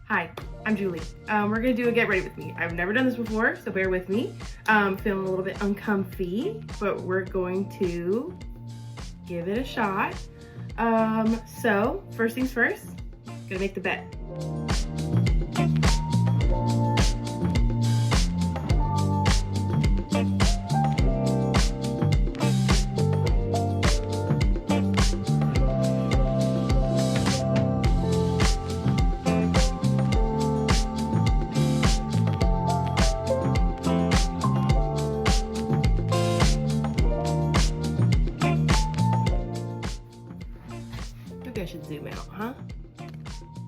Hi, I'm Julie. We're gonna do a get ready with me. I've never done this before, so bear with me. Feeling a little bit uncomfy, but we're going to give it a shot. So first things first, gonna make the bed. Maybe I should zoom out, huh?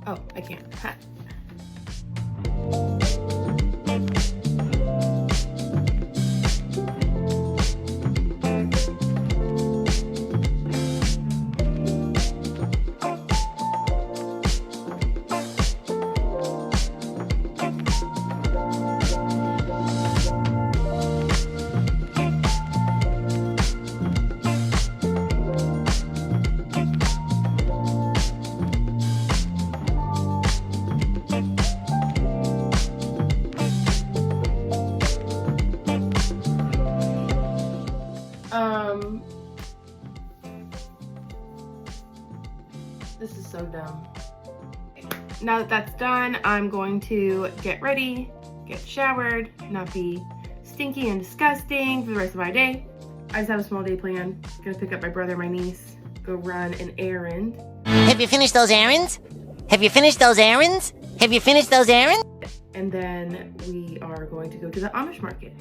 Oh, I can't. Ha. This is so dumb. Now that that's done, I'm going to get ready, get showered, not be stinky and disgusting for the rest of my day. I just have a small day planned. Gonna pick up my brother and my niece, go run an errand. Have you finished those errands? Have you finished those errands? Have you finished those errands? And then we are going to go to the Amish Market.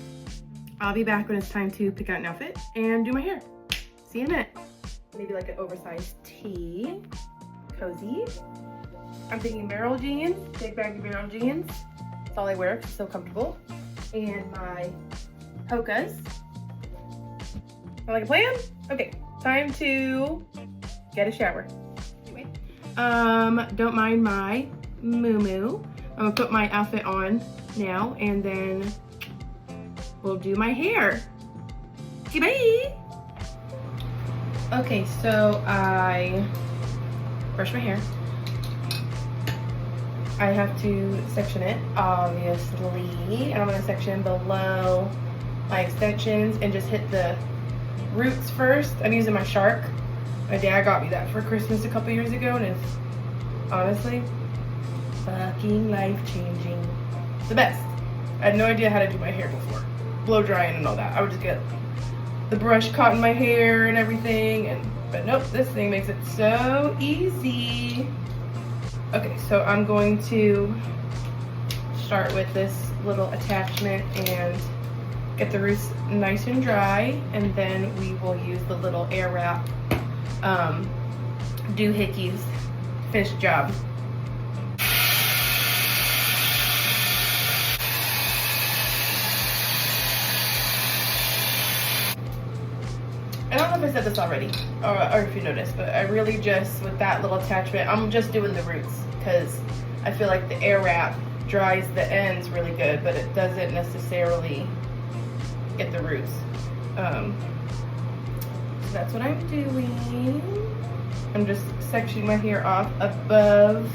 I'll be back when it's time to pick out an outfit and do my hair. See you in a minute. Maybe like an oversized tee, cozy. I'm thinking barrel jeans, big baggy barrel jeans. That's all I wear, it's so comfortable. And my Hokas. Like a plan? Okay, time to get a shower. Anyway, don't mind my moo-moo. I'm gonna put my outfit on now and then we'll do my hair. Okay, bye. Okay, so I brush my hair. I have to section it, obviously. And I'm gonna section below my extensions and just hit the roots first. I'm using my Shark. My dad got me that for Christmas a couple years ago and it's honestly fucking life-changing. It's the best. I had no idea how to do my hair before. Blow drying and all that. I would just get the brush caught in my hair and everything, but nope, this thing makes it so easy. Okay, so I'm going to start with this little attachment and get the roots nice and dry, and then we will use the little air wrap doohickeys. Finish the job. I don't know if I said this already, or if you noticed, but I really just, with that little attachment, I'm just doing the roots, because I feel like the air wrap dries the ends really good, but it doesn't necessarily get the roots. So that's what I'm doing. I'm just sectioning my hair off above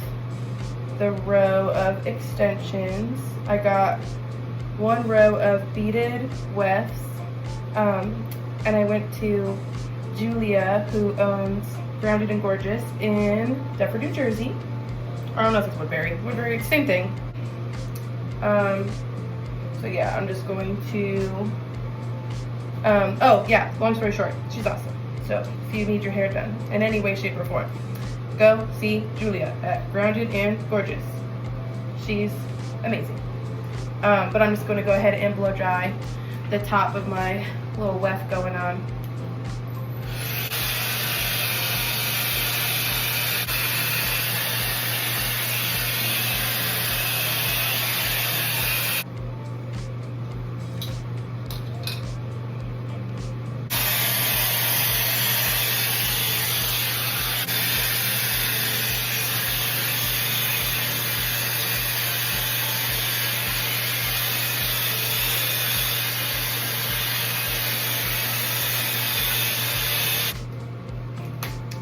the row of extensions. I got one row of beaded wefts. And I went to Julia, who owns Grounded and Gorgeous in Deptford, New Jersey. I don't know if it's Woodbury. Woodbury, same thing. So yeah, I'm just going to, oh yeah, long story short, she's awesome. So if you need your hair done in any way, shape, or form, go see Julia at Grounded and Gorgeous. She's amazing. But I'm just gonna go ahead and blow dry the top of my little weft going on.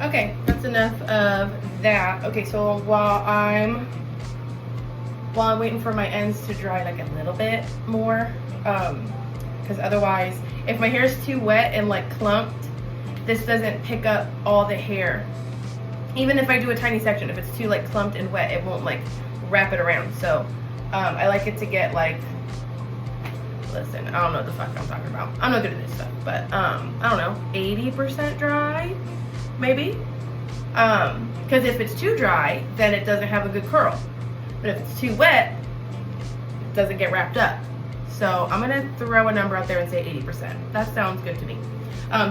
Okay, that's enough of that. Okay, so while I'm while I'm waiting for my ends to dry like a little bit more, because otherwise, if my hair is too wet and like clumped, this doesn't pick up all the hair. Even if I do a tiny section, if it's too like clumped and wet, it won't like wrap it around. So I like it to get like, listen, I don't know what the fuck I'm talking about. I'm not good at this stuff, but I don't know, 80% dry, maybe. Because if it's too dry, then it doesn't have a good curl. But if it's too wet, it doesn't get wrapped up. So I'm gonna throw a number out there and say 80%. That sounds good to me.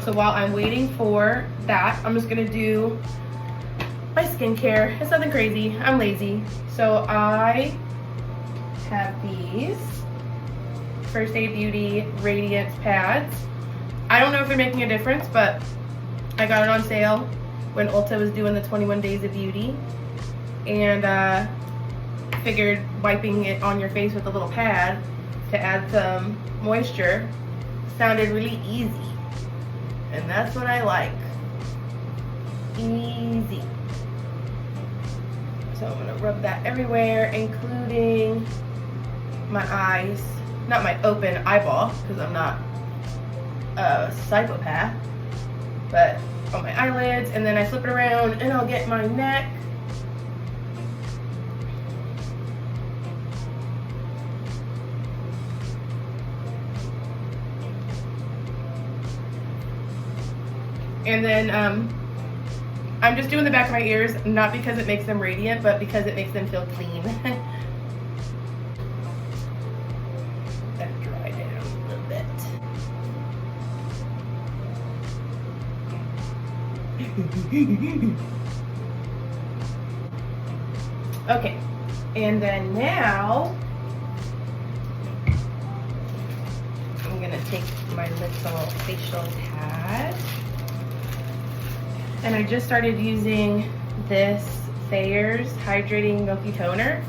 So while I'm waiting for that, I'm just gonna do my skincare. It's nothing crazy, I'm lazy. So I have these First Aid Beauty Radiance pads. I don't know if they're making a difference, but I got it on sale when Ulta was doing the 21 Days of Beauty. And figured wiping it on your face with a little pad to add some moisture sounded really easy. And that's what I like. Easy. So I'm gonna rub that everywhere, including my eyes. Not my open eyeball, because I'm not a psychopath, but on my eyelids, and then I flip it around and I'll get my neck. And then I'm just doing the back of my ears, not because it makes them radiant, but because it makes them feel clean. That dry down a little bit. Okay, and then now I'm gonna take my little facial pad. And I just started using this Thayer's Hydrating Milky Toner.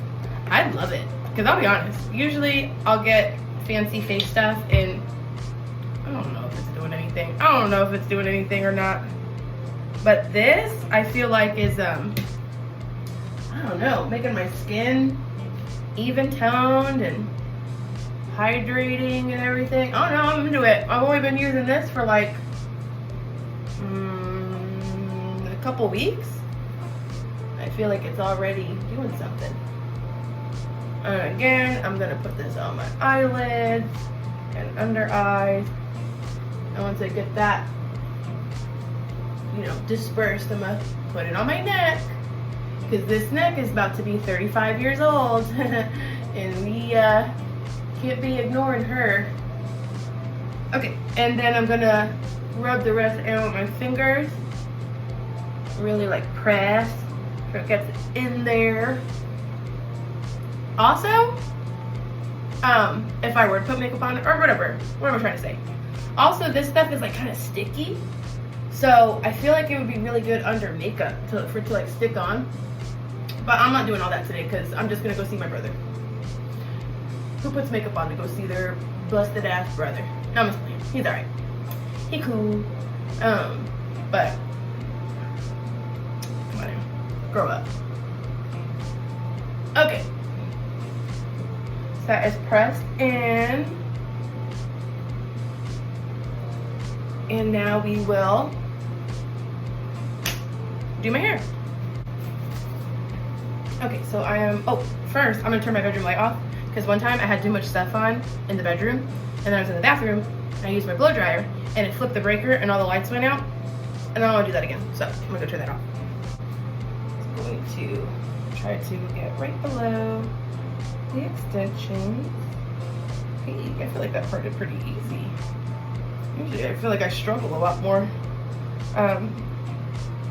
I love it, because I'll be honest, usually I'll get fancy face stuff and I don't know if it's doing anything. I don't know if it's doing anything or not. But this, I feel like is, I don't know, making my skin even toned and hydrating and everything. I don't know, I'm into it. I've only been using this for like, couple weeks. I feel like it's already doing something. And again, I'm gonna put this on my eyelids and under eyes. And once I get that, dispersed, I'm gonna put it on my neck, because this neck is about to be 35 years old and we can't be ignoring her. Okay, and then I'm gonna rub the rest out with my fingers. Really like press so it gets in there. Also, if I were to put makeup on it or whatever, what am I trying to say? Also, this stuff is like kind of sticky, so I feel like it would be really good under makeup for it to like stick on. But I'm not doing all that today because I'm just gonna go see my brother. Who puts makeup on to go see their busted ass brother? No, I'm just playing. He's alright. He cool. But grow up. Okay. So that is pressed in. And now we will do my hair. Okay, so first I'm gonna turn my bedroom light off, because one time I had too much stuff on in the bedroom, and then I was in the bathroom and I used my blow dryer and it flipped the breaker and all the lights went out, and I don't want to do that again. So I'm gonna go turn that off. Going to try to get right below the extensions. Hey, I feel like that part is pretty easy. Usually I feel like I struggle a lot more,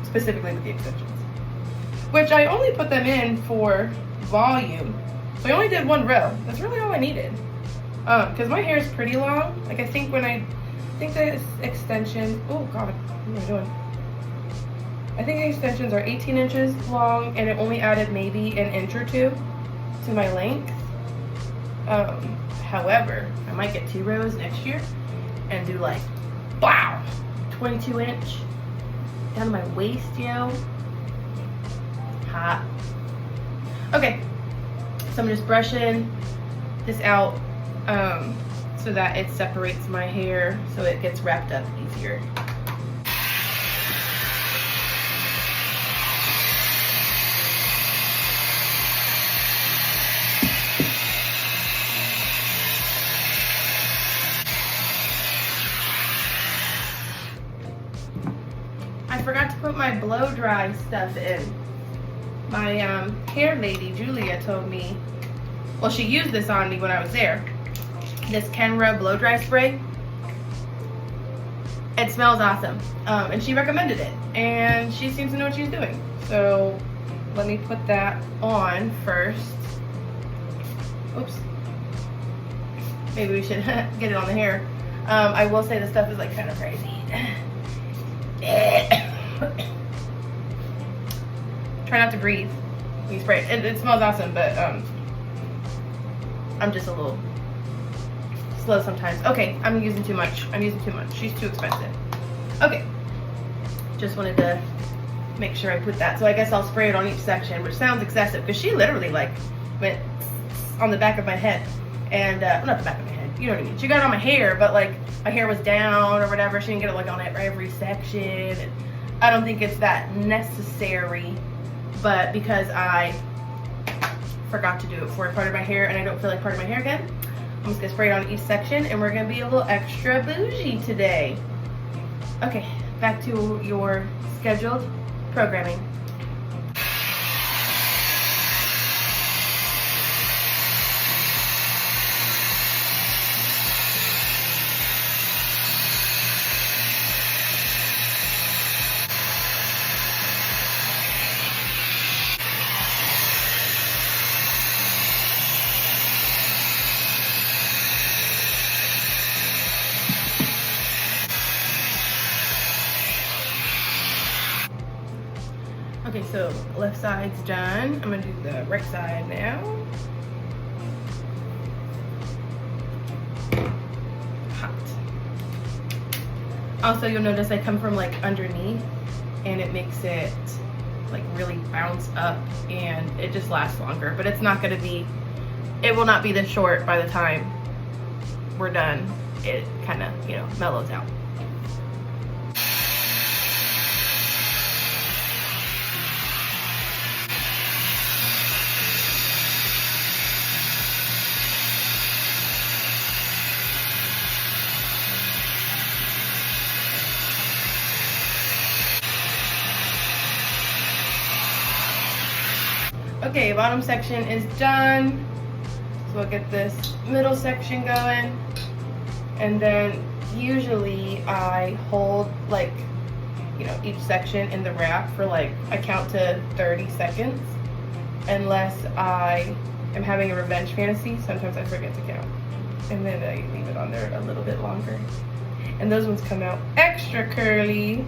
specifically with the extensions, which I only put them in for volume, so I only did one row. That's really all I needed, because my hair is pretty long. Like I think the extension, oh god, what am I doing? I think the extensions are 18 inches long, and it only added maybe an inch or two to my length. However, I might get 2 rows next year and do like, wow, 22 inch down to my waist, Hot. Okay, So I'm just brushing this out so that it separates my hair so it gets wrapped up easier. I forgot to put my blow dry stuff in. My hair lady, Julia, told me, well, she used this on me when I was there. This Kenra blow dry spray. It smells awesome. And she recommended it. And she seems to know what she's doing. So let me put that on first. Oops. Maybe we should get it on the hair. I will say this stuff is like kind of crazy. Try not to breathe when you spray it. It smells awesome, but I'm just a little slow sometimes. Okay, I'm using too much. She's too expensive. Okay, just wanted to make sure I put that. So I guess I'll spray it on each section, which sounds excessive because she literally like went on the back of my head, and well, not the back of my head. You know what I mean? She got it on my hair, but like my hair was down or whatever. She didn't get it like on every section. And I don't think it's that necessary, but because I forgot to do it for part of my hair and I don't feel like part of my hair again, I'm just gonna spray it on each section and we're gonna be a little extra bougie today. Okay, back to your scheduled programming. Okay, so left side's done. I'm gonna do the right side now. Hot. Also, you'll notice I come from like underneath and it makes it like really bounce up and it just lasts longer, but it's not gonna be, it will not be this short by the time we're done. It kind of, you know, mellows out. Okay, bottom section is done. So we'll get this middle section going. And then usually I hold like, you know, each section in the wrap for like, I count to 30 seconds. Unless I am having a revenge fantasy, sometimes I forget to count. And then I leave it on there a little bit longer. And those ones come out extra curly.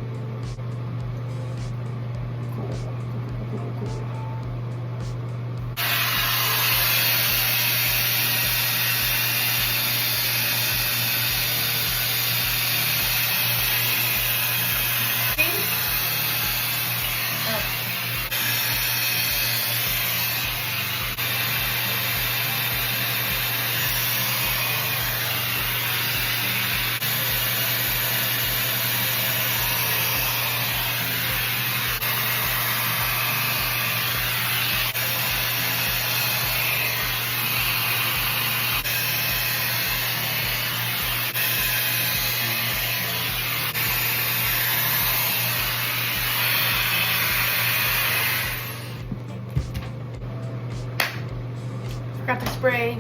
Forgot to spray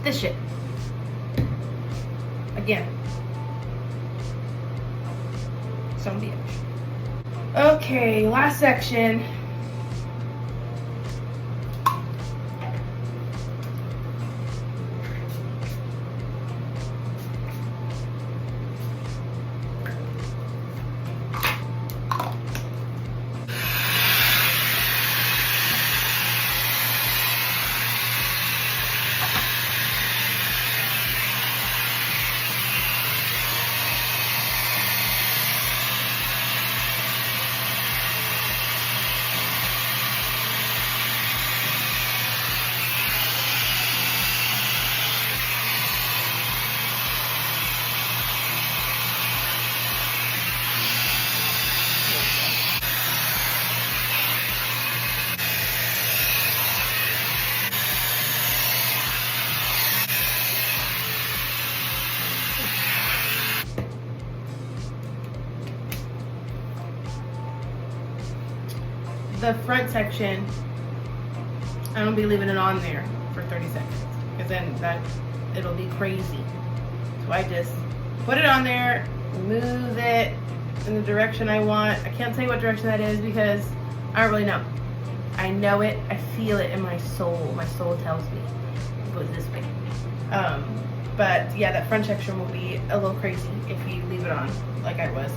this shit again. Some bitch. Okay, last section. the front section, I don't be leaving it on there for 30 seconds because then it'll be crazy. So I just put it on there, move it in the direction I want. I can't say what direction that is because I don't really know. I know it, I feel it in my soul. My soul tells me it goes this way. But yeah, that front section will be a little crazy if you leave it on like I was.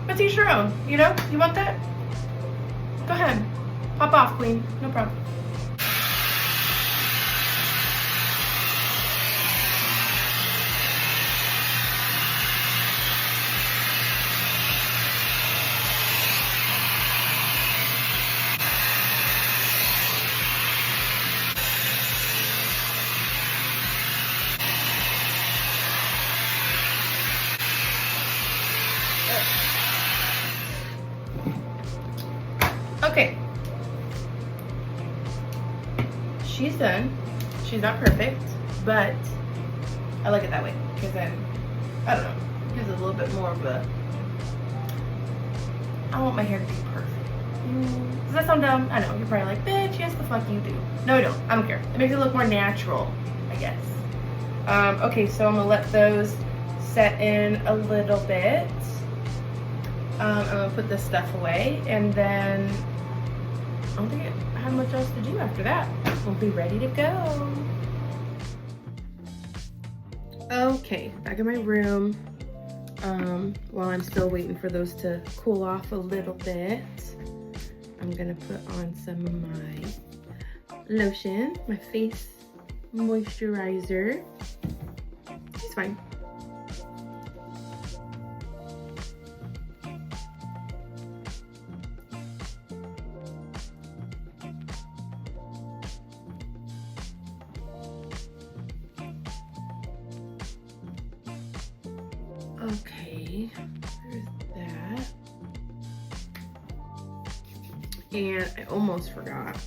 But to each your own, you know? You want that? Go ahead. Pop off, queen. No problem. Okay, she's done. She's not perfect, but I like it that way because then, I don't know, it gives it a little bit more of a, I want my hair to be perfect. Does that sound dumb? I know, you're probably like, bitch, yes the fuck you do. No I don't, I don't care. It makes it look more natural, I guess. Okay, so I'm gonna let those set in a little bit. I'm gonna put this stuff away and then I don't think I have much else to do after that. We'll be ready to go. Okay, back in my room. While I'm still waiting for those to cool off a little bit, I'm gonna put on some of my lotion, my face moisturizer. It's fine. Okay, there's that. And I almost forgot.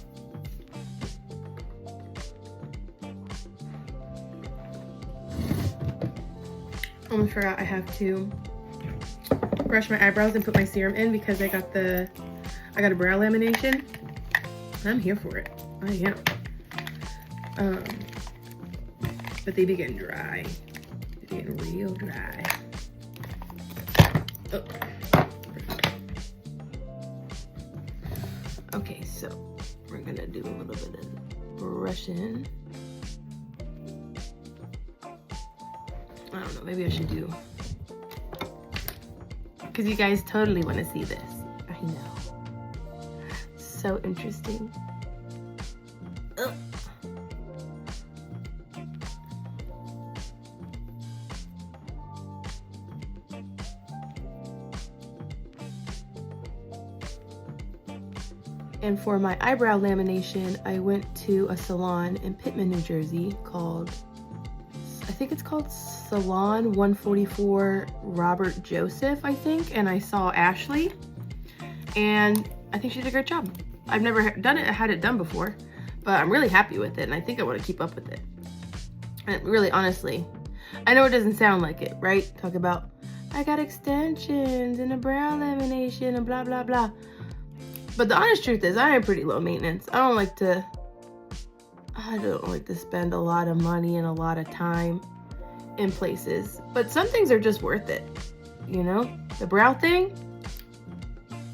I have to brush my eyebrows and put my serum in because I got a brow lamination. I'm here for it. I am. But they be getting dry. They're getting real dry. Oh. Okay, so we're gonna do a little bit of brushing. I don't know, maybe I should do, because you guys totally want to see this. I know. So interesting. Ugh. And for my eyebrow lamination, I went to a salon in Pittman, New Jersey called, I think it's called Salon 144 Robert Joseph, I think. And I saw Ashley and I think she did a great job. I've never done it, I had it done before, but I'm really happy with it and I think I want to keep up with it. And really, honestly, I know it doesn't sound like it, right? Talk about, I got extensions and a brow lamination and blah, blah, blah. But the honest truth is I am pretty low maintenance. I don't like to spend a lot of money and a lot of time in places, but some things are just worth it, you know? The brow thing,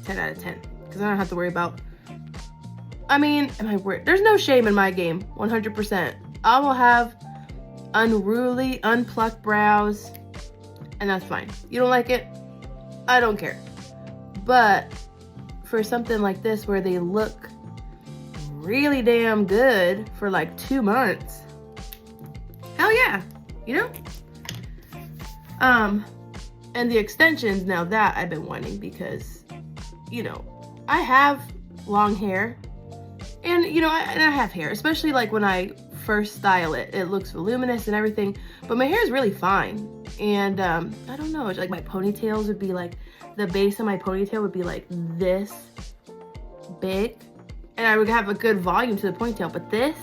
10 out of 10, because I don't have to worry about, I mean, there's no shame in my game, 100%. I will have unruly, unplucked brows, and that's fine. You don't like it? I don't care. But for something like this where they look really damn good for like 2 months, hell yeah, you know? And the extensions, now that I've been wanting because, you know, I have long hair and, you know, I have hair, especially like when I first style it, it looks voluminous and everything, but my hair is really fine. And I don't know, it's like my ponytails would be like, the base of my ponytail would be like this big and I would have a good volume to the ponytail, but this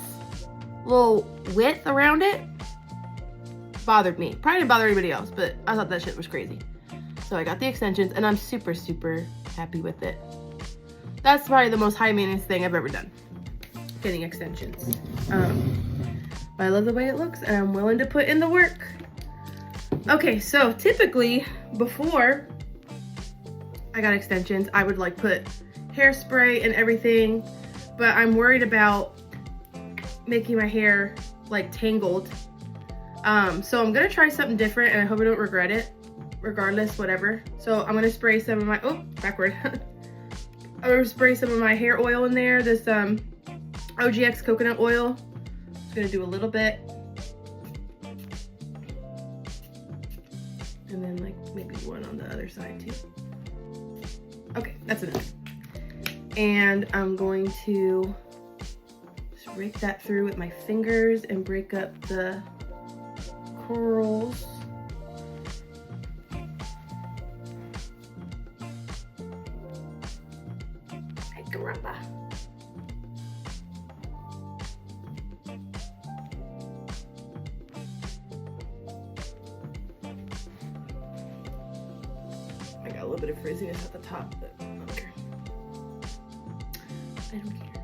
little width around it bothered me. Probably didn't bother anybody else, but I thought that shit was crazy. So I got the extensions and I'm super, super happy with it. that's probably the most high maintenance thing I've ever done, getting extensions. But I love the way it looks and I'm willing to put in the work. Okay, so typically before I got extensions, I would like put hairspray and everything, but I'm worried about making my hair like tangled. So I'm gonna try something different and I hope I don't regret it, regardless, whatever. So I'm gonna spray some of my, oh, backward. I'm gonna spray some of my hair oil in there, this OGX coconut oil. Just gonna do a little bit. And then like maybe one on the other side too. Okay, that's enough. And I'm going to just rake that through with my fingers and break up the curls. Ay, caramba. I got a little bit of frizziness at the top, but I don't care. I don't care.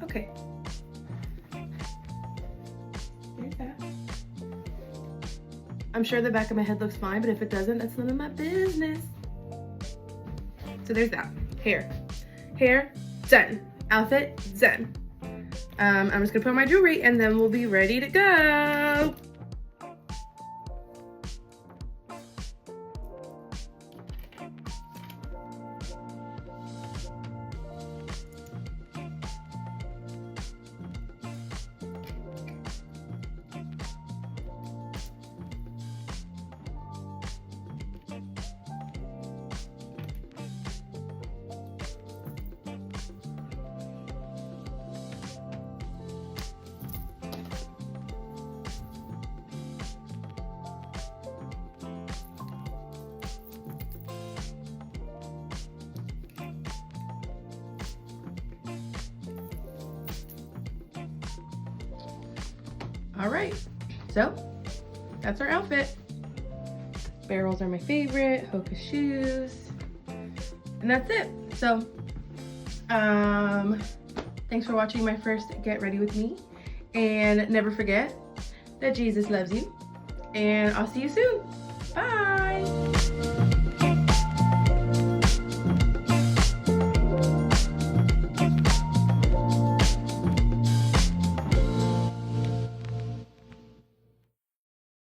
Okay. There's that. I'm sure the back of my head looks fine, but if it doesn't, that's none of my business. So there's that. Hair. Hair, done. Outfit, done. I'm just gonna put on my jewelry and then we'll be ready to go. All right, so that's our outfit. Barrels are my favorite, Hoka shoes, and that's it. So, thanks for watching my first Get Ready With Me, and never forget that Jesus loves you, and I'll see you soon. Bye.